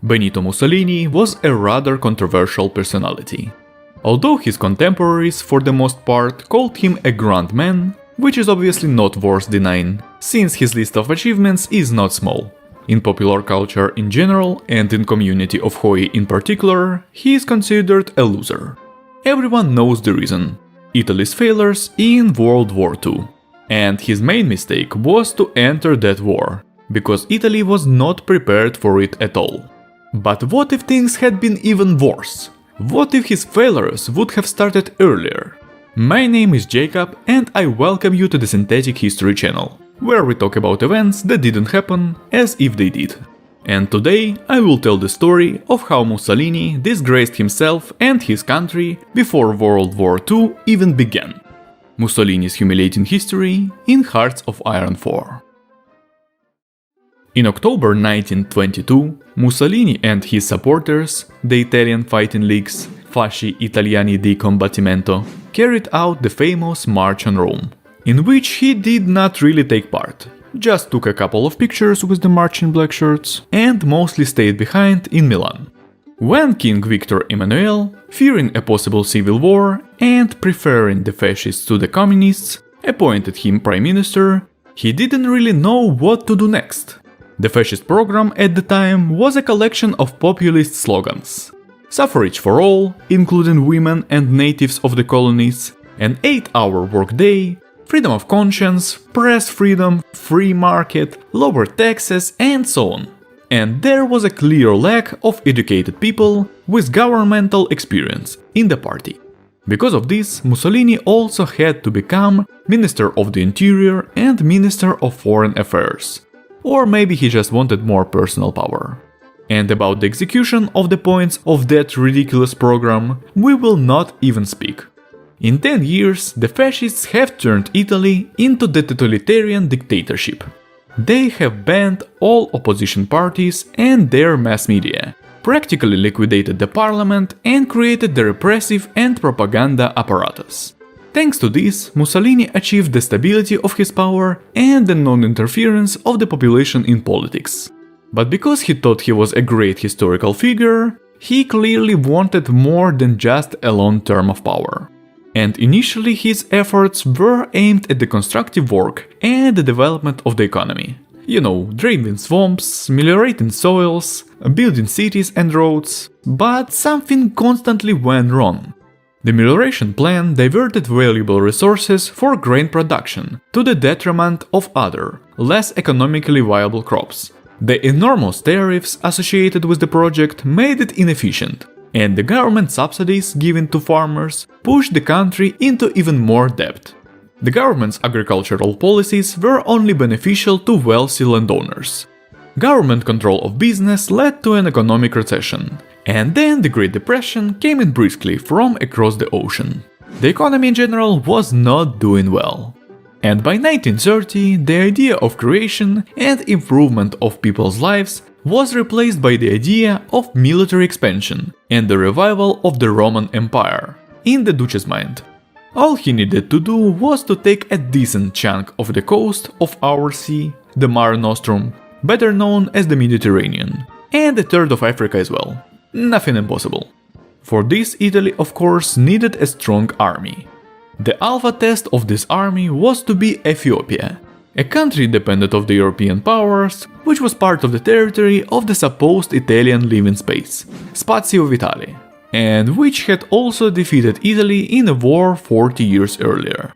Benito Mussolini was a rather controversial personality. Although his contemporaries for the most part called him a grand man, which is obviously not worth denying, since his list of achievements is not small. In popular culture in general, and in community of HoI in particular, he is considered a loser. Everyone knows the reason: Italy's failures in World War II. And his main mistake was to enter that war, because Italy was not prepared for it at all. But what if things had been even worse? What if his failures would have started earlier? My name is Jacob and I welcome you to the Synthetic History channel, where we talk about events that didn't happen as if they did. And today I will tell the story of how Mussolini disgraced himself and his country before World War II even began. Mussolini's humiliating history in Hearts of Iron 4. In October 1922, Mussolini and his supporters, the Italian fighting leagues Fasci Italiani di Combattimento, carried out the famous March on Rome, in which he did not really take part, just took a couple of pictures with the marching black shirts and mostly stayed behind in Milan. When King Victor Emmanuel, fearing a possible civil war and preferring the fascists to the communists, appointed him prime minister, he didn't really know what to do next. The fascist program at the time was a collection of populist slogans: suffrage for all, including women and natives of the colonies, an 8-hour workday, freedom of conscience, press freedom, free market, lower taxes, and so on. And there was a clear lack of educated people with governmental experience in the party. Because of this, Mussolini also had to become Minister of the Interior and Minister of Foreign Affairs. Or maybe he just wanted more personal power. And about the execution of the points of that ridiculous program, we will not even speak. In 10 years, the fascists have turned Italy into the totalitarian dictatorship. They have banned all opposition parties and their mass media, practically liquidated the parliament and created the repressive and propaganda apparatus. Thanks to this, Mussolini achieved the stability of his power and the non-interference of the population in politics. But because he thought he was a great historical figure, he clearly wanted more than just a long term of power. And initially his efforts were aimed at the constructive work and the development of the economy. You know, draining swamps, meliorating soils, building cities and roads, but something constantly went wrong. The melioration plan diverted valuable resources for grain production to the detriment of other, less economically viable crops. The enormous tariffs associated with the project made it inefficient, and the government subsidies given to farmers pushed the country into even more debt. The government's agricultural policies were only beneficial to wealthy landowners. Government control of business led to an economic recession, and then the Great Depression came in briskly from across the ocean. The economy in general was not doing well. And by 1930, the idea of creation and improvement of people's lives was replaced by the idea of military expansion and the revival of the Roman Empire in the Duce's mind. All he needed to do was to take a decent chunk of the coast of our sea, the Mare Nostrum, better known as the Mediterranean, and a third of Africa as well. Nothing impossible. For this, Italy of course needed a strong army. The alpha test of this army was to be Ethiopia, a country dependent of the European powers, which was part of the territory of the supposed Italian living space, Spazio Vitale, and which had also defeated Italy in a war 40 years earlier.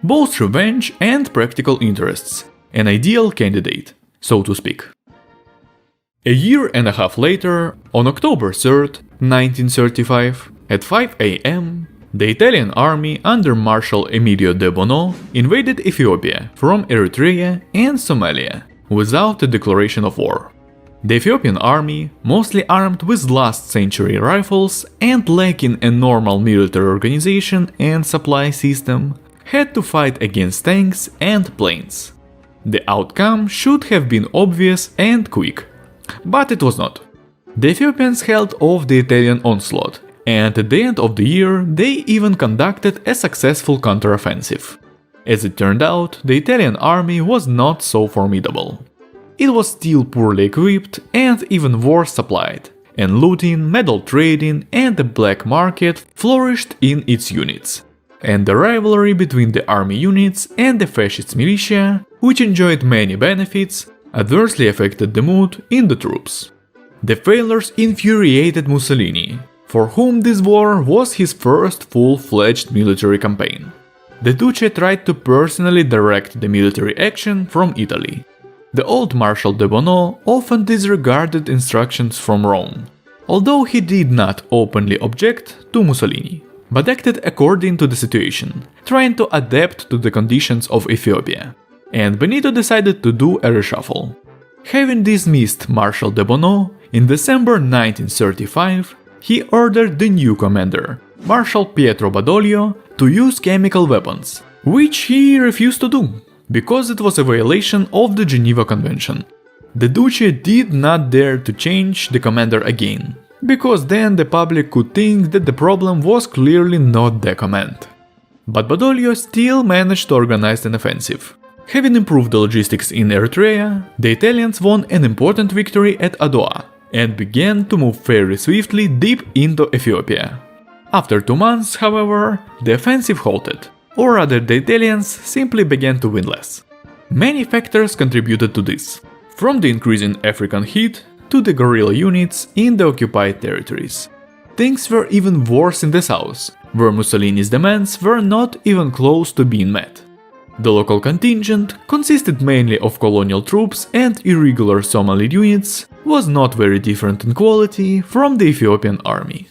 Both revenge and practical interests, an ideal candidate, so to speak. A year and a half later, on October 3rd, 1935, at 5 AM, the Italian army under Marshal Emilio de Bono invaded Ethiopia from Eritrea and Somalia, without a declaration of war. The Ethiopian army, mostly armed with last-century rifles and lacking a normal military organization and supply system, had to fight against tanks and planes. The outcome should have been obvious and quick, but it was not. The Ethiopians held off the Italian onslaught, and at the end of the year they even conducted a successful counteroffensive. As it turned out, the Italian army was not so formidable. It was still poorly equipped and even worse supplied, and looting, metal trading and the black market flourished in its units. And the rivalry between the army units and the fascist militia, which enjoyed many benefits, adversely affected the mood in the troops. The failures infuriated Mussolini, for whom this war was his first full-fledged military campaign. The Duce tried to personally direct the military action from Italy. The old Marshal de Bono often disregarded instructions from Rome, although he did not openly object to Mussolini, but acted according to the situation, trying to adapt to the conditions of Ethiopia. And Benito decided to do a reshuffle. Having dismissed Marshal de Bono, in December 1935, he ordered the new commander, Marshal Pietro Badoglio, to use chemical weapons, which he refused to do, because it was a violation of the Geneva Convention. The Duce did not dare to change the commander again, because then the public could think that the problem was clearly not the command. But Badoglio still managed to organize an offensive. Having improved the logistics in Eritrea, the Italians won an important victory at Adoa, and began to move very swiftly deep into Ethiopia. After 2 months, however, the offensive halted, or rather the Italians simply began to win less. Many factors contributed to this, from the increase in African heat to the guerrilla units in the occupied territories. Things were even worse in the south, where Mussolini's demands were not even close to being met. The local contingent, consisted mainly of colonial troops and irregular Somali units, was not very different in quality from the Ethiopian army.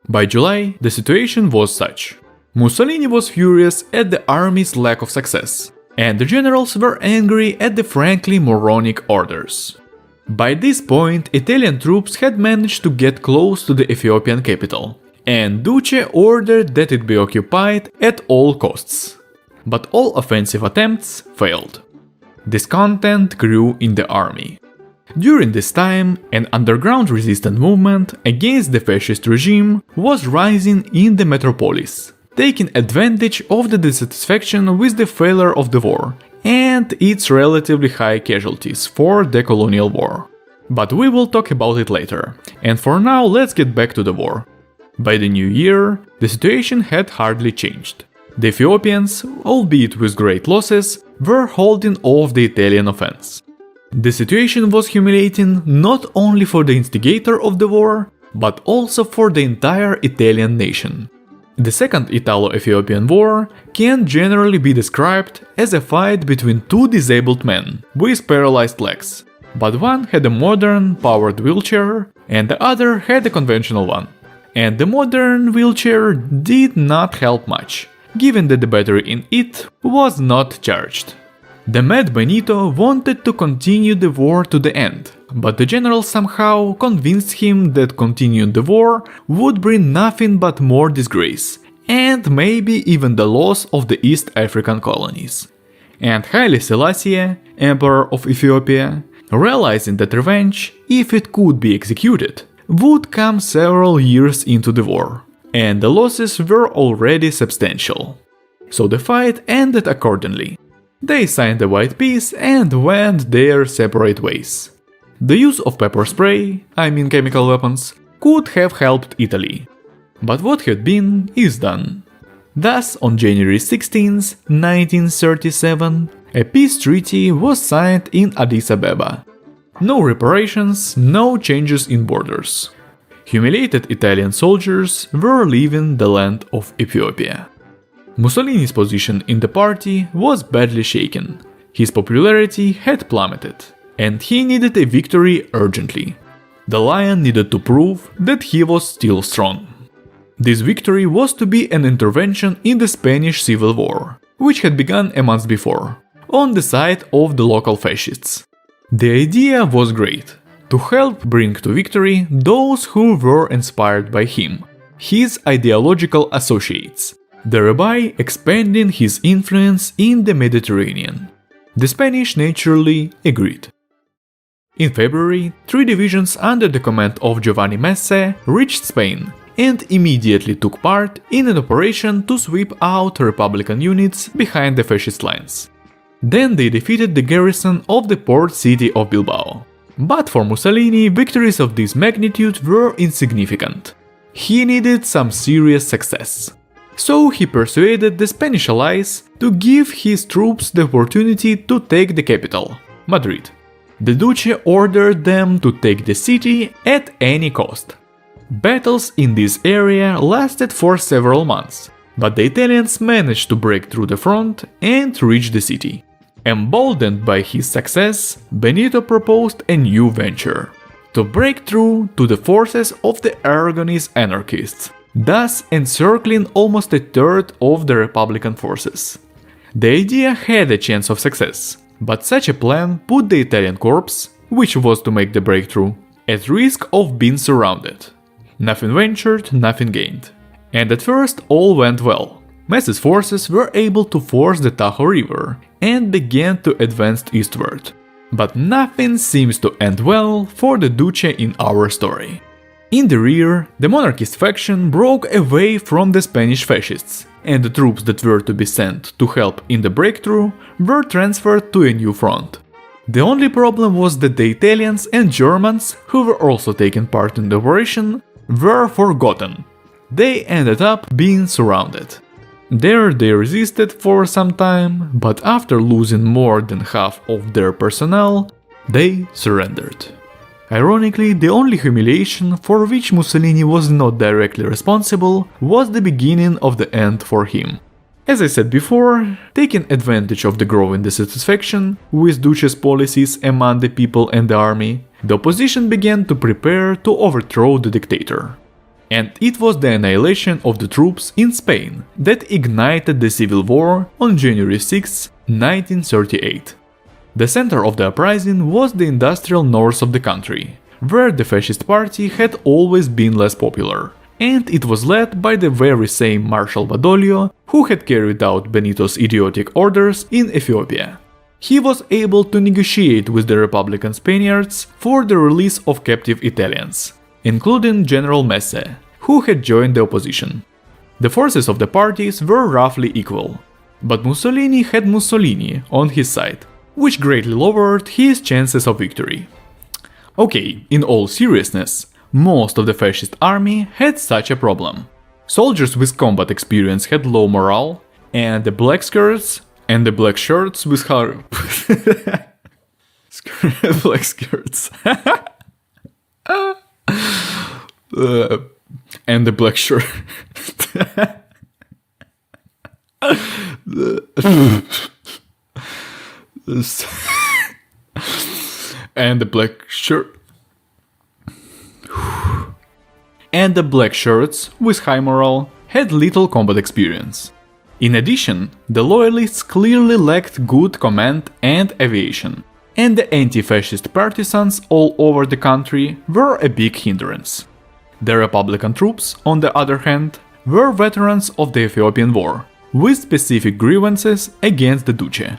By July, the situation was such. Mussolini was furious at the army's lack of success, and the generals were angry at the frankly moronic orders. By this point, Italian troops had managed to get close to the Ethiopian capital, and Duce ordered that it be occupied at all costs. But all offensive attempts failed. Discontent grew in the army. During this time, an underground resistance movement against the fascist regime was rising in the metropolis, taking advantage of the dissatisfaction with the failure of the war and its relatively high casualties for the colonial war. But we will talk about it later, and for now let's get back to the war. By the new year, the situation had hardly changed. The Ethiopians, albeit with great losses, were holding off the Italian offense. The situation was humiliating not only for the instigator of the war, but also for the entire Italian nation. The Second Italo-Ethiopian War can generally be described as a fight between two disabled men with paralyzed legs, but one had a modern, powered wheelchair and the other had a conventional one. And the modern wheelchair did not help much, given that the battery in it was not charged. The mad Benito wanted to continue the war to the end, but the general somehow convinced him that continuing the war would bring nothing but more disgrace, and maybe even the loss of the East African colonies. And Haile Selassie, Emperor of Ethiopia, realizing that revenge, if it could be executed, would come several years into the war, and the losses were already substantial. So the fight ended accordingly. They signed a white peace and went their separate ways. The use of pepper spray, I mean chemical weapons, could have helped Italy. But what had been is done. Thus, on January 16, 1937, a peace treaty was signed in Addis Ababa. No reparations, no changes in borders. Humiliated Italian soldiers were leaving the land of Ethiopia. Mussolini's position in the party was badly shaken. His popularity had plummeted, and he needed a victory urgently. The lion needed to prove that he was still strong. This victory was to be an intervention in the Spanish Civil War, which had begun a month before, on the side of the local fascists. The idea was great: to help bring to victory those who were inspired by him, his ideological associates, thereby expanding his influence in the Mediterranean. The Spanish naturally agreed. In February, 3 divisions under the command of Giovanni Messe reached Spain and immediately took part in an operation to sweep out Republican units behind the fascist lines. Then they defeated the garrison of the port city of Bilbao. But for Mussolini, victories of this magnitude were insignificant. He needed some serious success. So he persuaded the Spanish allies to give his troops the opportunity to take the capital, Madrid. The Duce ordered them to take the city at any cost. Battles in this area lasted for several months, but the Italians managed to break through the front and reach the city. Emboldened by his success, Benito proposed a new venture: to break through to the forces of the Aragonese anarchists, thus encircling almost a third of the Republican forces. The idea had a chance of success, but such a plan put the Italian corps, which was to make the breakthrough, at risk of being surrounded. Nothing ventured, nothing gained. And at first all went well. Mass's forces were able to force the Tajo River and began to advance eastward. But nothing seems to end well for the Duce in our story. In the rear, the monarchist faction broke away from the Spanish fascists, and the troops that were to be sent to help in the breakthrough were transferred to a new front. The only problem was that the Italians and Germans, who were also taking part in the operation, were forgotten. They ended up being surrounded. There they resisted for some time, but after losing more than half of their personnel, they surrendered. Ironically, the only humiliation for which Mussolini was not directly responsible was the beginning of the end for him. As I said before, taking advantage of the growing dissatisfaction with Duce's policies among the people and the army, the opposition began to prepare to overthrow the dictator. And it was the annihilation of the troops in Spain that ignited the civil war on January 6, 1938. The center of the uprising was the industrial north of the country, where the fascist party had always been less popular, and it was led by the very same Marshal Badoglio who had carried out Benito's idiotic orders in Ethiopia. He was able to negotiate with the Republican Spaniards for the release of captive Italians, including General Messe, who had joined the opposition. The forces of the parties were roughly equal, but Mussolini had Mussolini on his side, which greatly lowered his chances of victory. Okay, in all seriousness, most of the fascist army had such a problem. Soldiers with combat experience had low morale, and the black skirts with black skirts and the black shirt and the black shirt and the black shirts with high morale had little combat experience. In addition, the loyalists clearly lacked good command and aviation, and the anti-fascist partisans all over the country were a big hindrance. The Republican troops, on the other hand, were veterans of the Ethiopian War, with specific grievances against the Duce.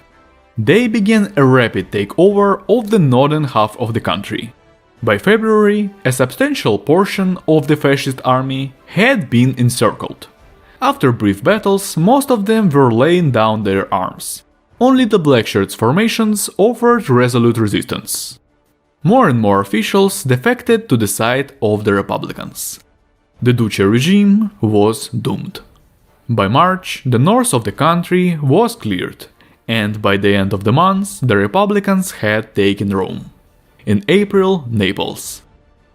They began a rapid takeover of the northern half of the country. By February, a substantial portion of the fascist army had been encircled. After brief battles, most of them were laying down their arms. Only the Black Shirts formations offered resolute resistance. More and more officials defected to the side of the Republicans. The Duce regime was doomed. By March, the north of the country was cleared, and by the end of the month, the Republicans had taken Rome. In April, Naples.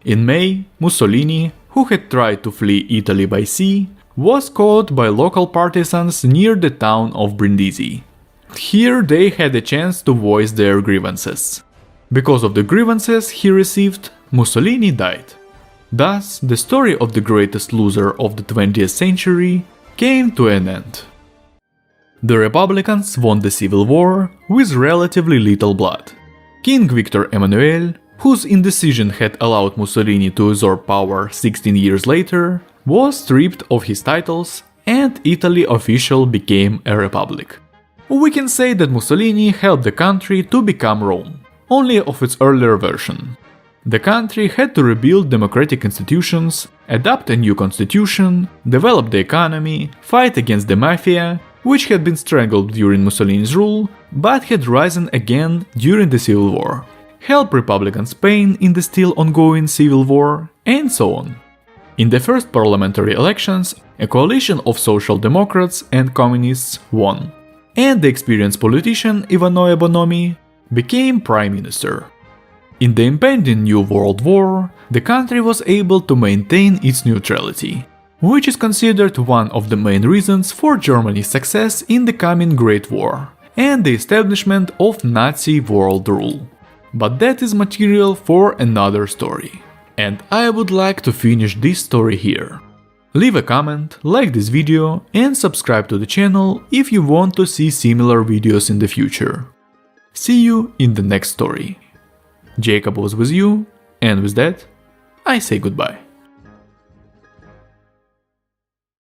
In May, Mussolini, who had tried to flee Italy by sea, was caught by local partisans near the town of Brindisi. Here they had a chance to voice their grievances. Because of the grievances he received, Mussolini died. Thus, the story of the greatest loser of the 20th century came to an end. The Republicans won the civil war with relatively little blood. King Victor Emmanuel, whose indecision had allowed Mussolini to usurp power 16 years later, was stripped of his titles, and Italy officially became a republic. We can say that Mussolini helped the country to become Rome, only of its earlier version. The country had to rebuild democratic institutions, adopt a new constitution, develop the economy, fight against the mafia, which had been strangled during Mussolini's rule, but had risen again during the civil war. help Republican Spain in the still ongoing civil war, and so on. In the first parliamentary elections, a coalition of Social Democrats and Communists won, and the experienced politician Ivanoe Bonomi became prime minister. In the impending New World War, the country was able to maintain its neutrality, which is considered one of the main reasons for Germany's success in the coming Great War and the establishment of Nazi world rule. But that is material for another story. And I would like to finish this story here. Leave a comment, like this video and subscribe to the channel if you want to see similar videos in the future. See you in the next story. Jacob was with you, and with that, I say goodbye.